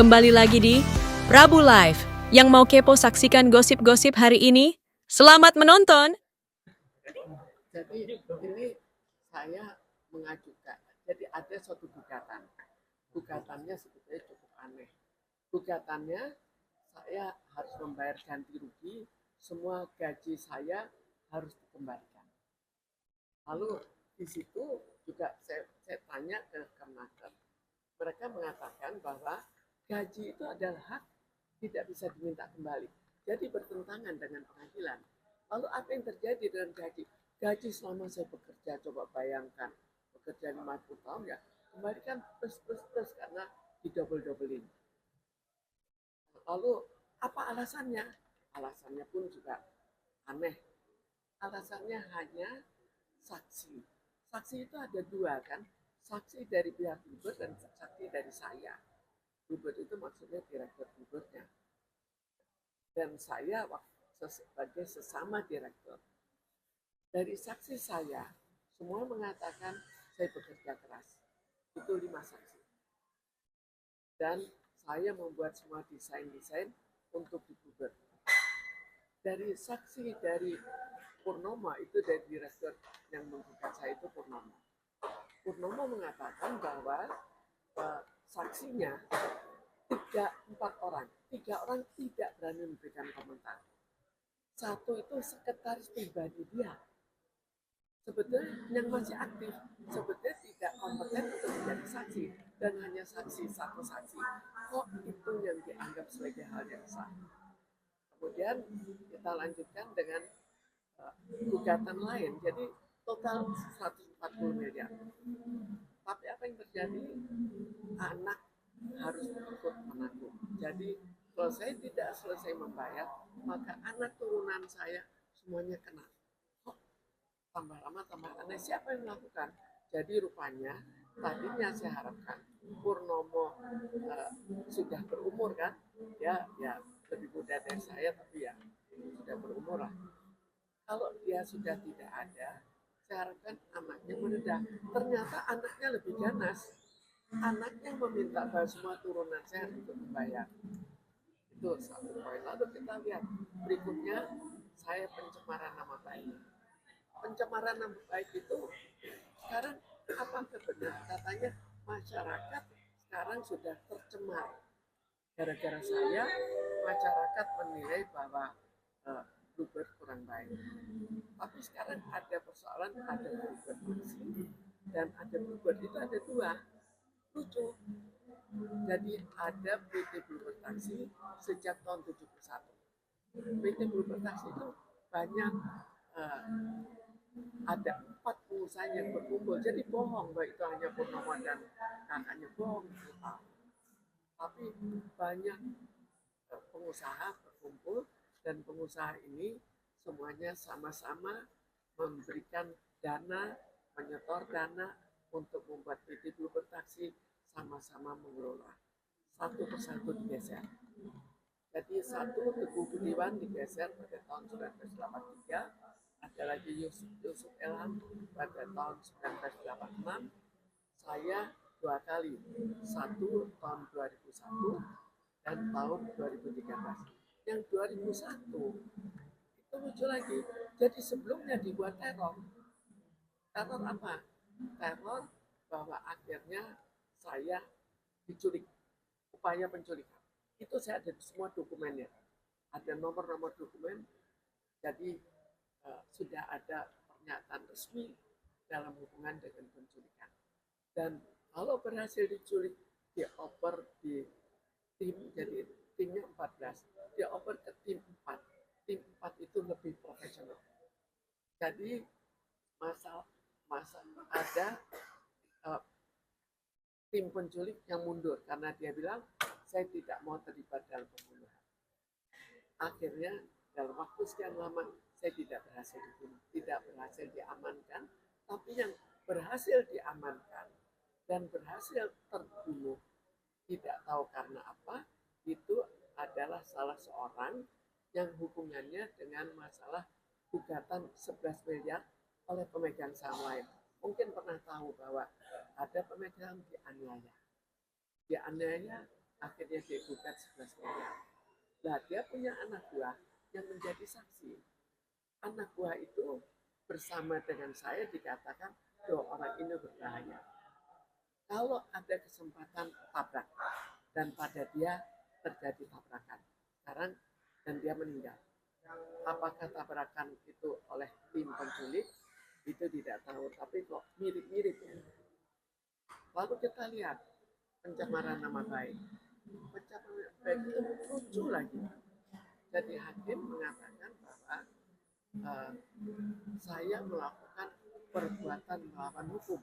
Kembali lagi di Prabu Live. Yang mau kepo saksikan gosip-gosip hari ini, selamat menonton! Jadi ini saya mengajukan, jadi ada suatu gugatan. Gugatannya sebetulnya cukup aneh. Gugatannya saya harus membayar ganti rugi, semua gaji saya harus dikembalikan. Lalu di situ juga saya tanya ke Kemenaker, mereka mengatakan bahwa gaji itu adalah hak, tidak bisa diminta kembali. Jadi bertentangan dengan pengadilan. Lalu apa yang terjadi dengan gaji? Gaji selama saya bekerja, coba bayangkan, bekerja 50 tahun ya, kembalikan plus karena didouble-doublein. Lalu apa alasannya? Alasannya pun juga aneh. Alasannya hanya saksi. Saksi itu ada dua kan, saksi dari pihak Uber dan saksi dari saya. Uber itu maksudnya direktur Ubernya. Dan saya sebagai sesama direktur. Dari saksi saya, semua mengatakan saya bekerja keras. Itu 5 saksi. Dan saya membuat semua desain-desain untuk di Uber. Dari saksi dari Purnomo, itu dari direktur yang menggugat saya itu Purnomo. Purnomo mengatakan bahwa saksinya 4 orang. 3 orang tidak berani memberikan komentar. 1 itu sekretaris pribadi dia. Sebetulnya yang masih aktif, sebetulnya tidak kompeten untuk menjadi saksi. Dan hanya saksi, 1 saksi. Kok itu yang dianggap sebagai hal yang sah? Kemudian kita lanjutkan dengan gugatan lain. Jadi total 140 miliar. Tapi apa yang terjadi? Anak harus ikut menanggung. Jadi kalau saya tidak selesai membayar, maka anak turunan saya semuanya kena. Kok tambah lama tambah aneh? Siapa yang melakukan? Jadi rupanya tadinya saya harapkan Purnomo sudah berumur kan, ya lebih muda dari saya tapi ya sudah berumur lah. Kalau dia sudah tidak ada, saya harapkan anaknya meredah. Ternyata anaknya lebih ganas. Anaknya meminta bahwa semua turunan saya untuk membayar. Itu 1 poin. Lalu kita lihat berikutnya, saya pencemaran nama baik. Pencemaran nama baik itu sekarang apa benar? Katanya masyarakat sekarang sudah tercemar. Gara-gara saya, masyarakat menilai bahwa Bluebird kurang baik. Tapi sekarang ada persoalan, ada Bluebird taksi dan ada Bluebird, itu ada 2. Lucu. Jadi ada PT Bluebird taksi sejak tahun 71. PT Bluebird taksi itu banyak ada 4 pengusaha yang berkumpul. Jadi bohong bahwa itu hanya Purnomo dan kakaknya, bohong. Tapi banyak pengusaha berkumpul dan pengusaha ini semuanya sama-sama memberikan dana, menyetor dana untuk membuat PT Bluebird taksi, sama-sama mengelola. Satu persatu digeser. Jadi 1 Teguh Budiwan digeser pada tahun 1983, ada lagi Yusuf Elham pada tahun 1986, saya 2 kali, 1 tahun 2001 dan tahun 2013. Yang 2001 itu lucu lagi. Jadi sebelumnya dibuat teror. Teror apa? Teror bahwa akhirnya saya diculik, upaya penculikan. Itu saya ada di semua dokumennya. Ada nomor-nomor dokumen. Jadi sudah ada pernyataan resmi dalam hubungan dengan penculikan. Dan kalau berhasil diculik, dioper di tim, jadi timnya 14, dioper ke tim 4. Tim 4 itu lebih profesional. Jadi masa ada tim penculik yang mundur karena dia bilang saya tidak mau terlibat dalam pembunuhan. Akhirnya dalam waktu sekian lama saya tidak berhasil dibunuh, tidak berhasil diamankan, tapi yang berhasil diamankan dan berhasil terbunuh, tidak tahu karena apa, itu adalah salah seorang yang hubungannya dengan masalah gugatan 11 miliar oleh pemegang saham lain. Mungkin pernah tahu bahwa ada pemegang dianiaya akhirnya dia gugat 11 miliar. Nah, dia punya anak buah yang menjadi saksi. Anak buah itu bersama dengan saya dikatakan, "Loh, orang ini berbahaya." Kalau ada kesempatan tabrak dan pada dia terjadi tabrakan sekarang dan dia meninggal, apakah tabrakan itu oleh tim penculik itu tidak tahu, tapi kok mirip-mirip ya. Lalu kita lihat pencemaran nama baik. Pencemaran nama baik itu lucu lagi. Jadi hakim mengatakan bahwa uh, saya melakukan perbuatan melawan hukum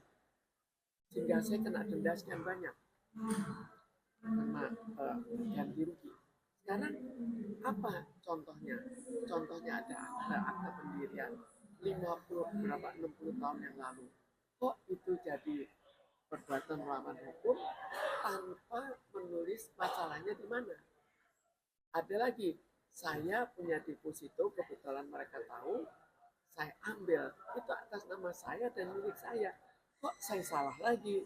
sehingga saya kena denda sekian banyak, kena ganti rugi. Sekarang apa contohnya? Contohnya ada akta pendirian 60 tahun yang lalu. Kok itu jadi perbuatan melawan hukum tanpa menulis masalahnya di mana? Ada lagi, saya punya deposito, kebetulan mereka tahu, saya ambil, itu atas nama saya dan milik saya. Kok saya salah lagi?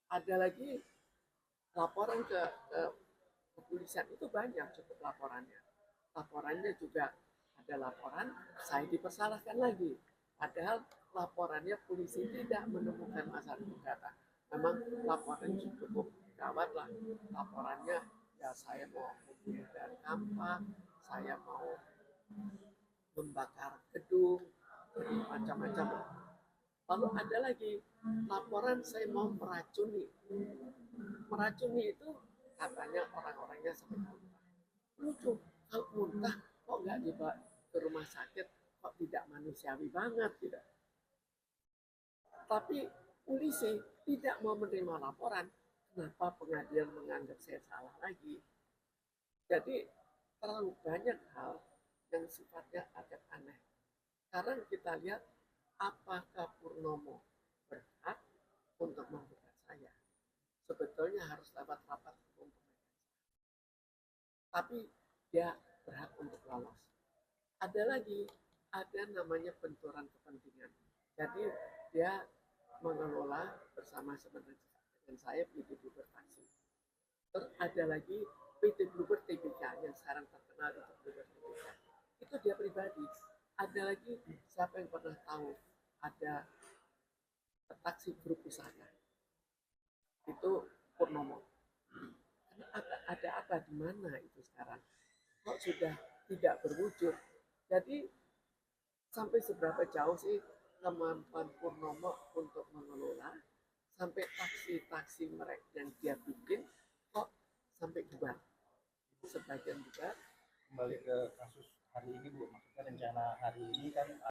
Ada lagi laporan ke kepolisian, itu banyak cukup laporannya. Laporannya juga ada laporan, saya dipersalahkan lagi. Padahal laporannya polisi tidak menemukan masalah perdata. Memang laporan cukup gawat lah. Laporannya ya saya mau membunuh kampak, saya mau membakar gedung, macam-macam. Lalu ada lagi laporan saya mau meracuni. Meracuni itu katanya orang-orangnya sampai muntah. Lucu, kalau muntah kok nggak dibawa ke rumah sakit, kok tidak manusiawi banget tidak. Tapi polisi tidak mau menerima laporan, kenapa pengadilan menganggap saya salah lagi. Jadi terlalu banyak hal yang sifatnya agak aneh. Sekarang kita lihat apakah Purnomo berhak untuk menggugat saya. Sebetulnya harus lewat rapat hukum pemeriksaan. Tapi dia berhak untuk lolos. Ada lagi, ada namanya benturan kepentingan. Jadi dia mengelola bersama-sama dengan saya PT Bluebird Taksi. Terus ada lagi PT Bluebird TBK yang sekarang terkenal itu Bluebird TBK. Itu dia pribadi. Ada lagi, siapa yang pernah tahu ada taksi grup usaha itu Purnomo. Ada apa di mana itu sekarang? Kok sudah tidak berwujud? Jadi sampai seberapa jauh sih kemampuan Purnomo untuk mengelola, sampai taksi-taksi mereka yang dia bikin kok sampai bubar. Sebagian bubar. Kembali ke kasus hari ini Bu, maksudnya rencana hari ini kan